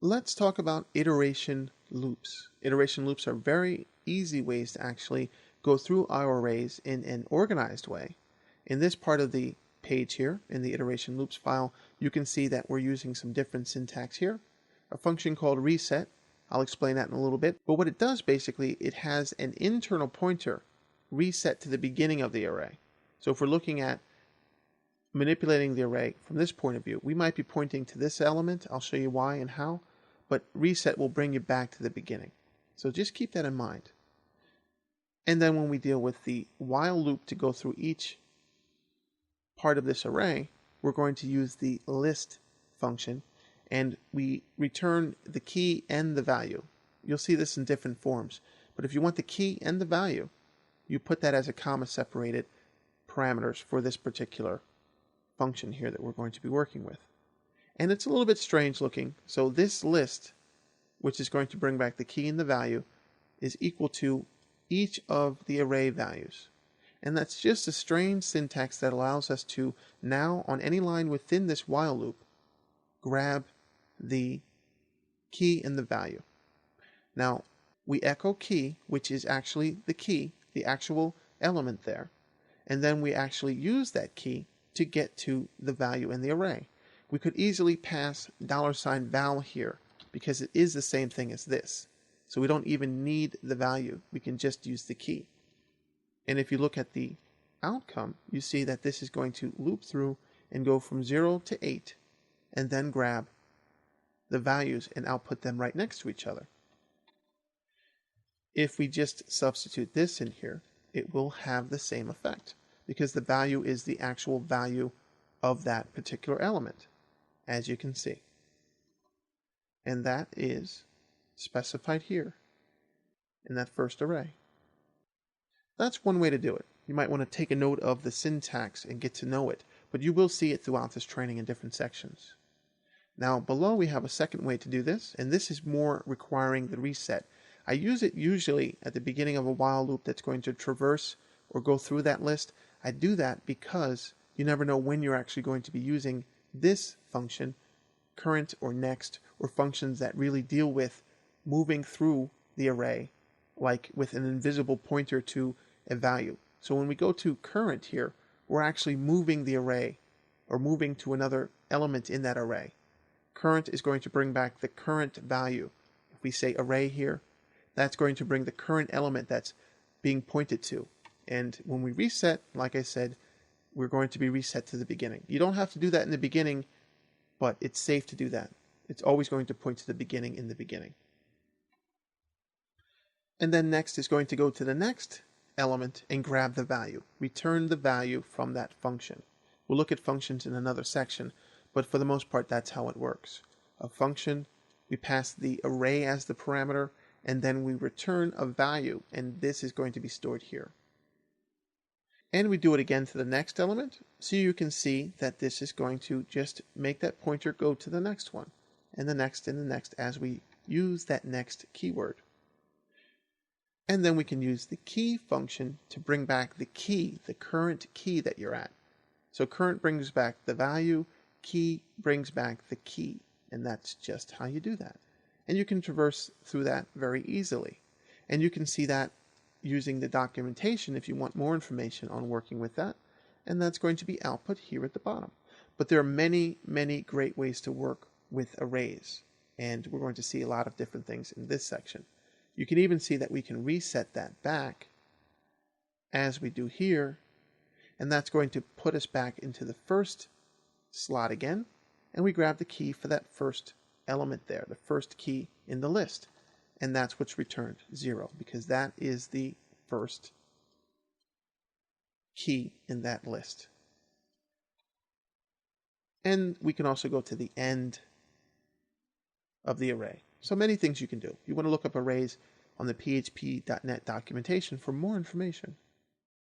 Let's talk about iteration loops. Iteration loops are very easy ways to actually go through our arrays in an organized way. In this part of the page here, in the iteration loops file, you can see that we're using some different syntax here. A function called reset. I'll explain that in a little bit. But what it does basically, it has an internal pointer reset to the beginning of the array. So if we're looking at manipulating the array from this point of view, we might be pointing to this element. I'll show you why and how. But reset will bring you back to the beginning. So just keep that in mind. And then when we deal with the while loop to go through each part of this array, we're going to use the list function, and we return the key and the value. You'll see this in different forms, but if you want the key and the value, you put that as a comma separated parameters for this particular function here that we're going to be working with. And it's a little bit strange looking. So this list, which is going to bring back the key and the value, is equal to each of the array values. And that's just a strange syntax that allows us to now, on any line within this while loop, grab the key and the value. Now, we echo key, which is actually the key, the actual element there. And then we actually use that key to get to the value in the array. We could easily pass $val here because it is the same thing as this. So we don't even need the value. We can just use the key. And if you look at the outcome, you see that this is going to loop through and go from 0 to 8 and then grab the values and output them right next to each other. If we just substitute this in here, it will have the same effect because the value is the actual value of that particular element, as you can see. And that is specified here in that first array. That's one way to do it. You might want to take a note of the syntax and get to know it, but you will see it throughout this training in different sections. Now below we have a second way to do this, and this is more requiring the reset. I use it usually at the beginning of a while loop that's going to traverse or go through that list. I do that because you never know when you're actually going to be using this function, current or next, or functions that really deal with moving through the array, like with an invisible pointer to a value. So when we go to current here, we're actually moving the array or moving to another element in that array. Current is going to bring back the current value. If we say array here, that's going to bring the current element that's being pointed to. And when we reset, like I said, we're going to be reset to the beginning. You don't have to do that in the beginning, but it's safe to do that. It's always going to point to the beginning in the beginning. And then next is going to go to the next element and grab the value. Return the value from that function. We'll look at functions in another section, but for the most part, that's how it works. A function, we pass the array as the parameter, and then we return a value, and this is going to be stored here. And we do it again to the next element, so you can see that this is going to just make that pointer go to the next one, and the next as we use that next keyword. And then we can use the key function to bring back the key, the current key that you're at. So current brings back the value, key brings back the key, and that's just how you do that. And you can traverse through that very easily. And you can see that using the documentation if you want more information on working with that, and that's going to be output here at the bottom. But there are many, many great ways to work with arrays, and we're going to see a lot of different things in this section. You can even see that we can reset that back as we do here, and that's going to put us back into the first slot again, and we grab the key for that first element there, the first key in the list, and that's what's returned, 0, because that is the first key in that list. And we can also go to the end of the array. So many things you can do. You want to look up arrays on the php.net documentation for more information.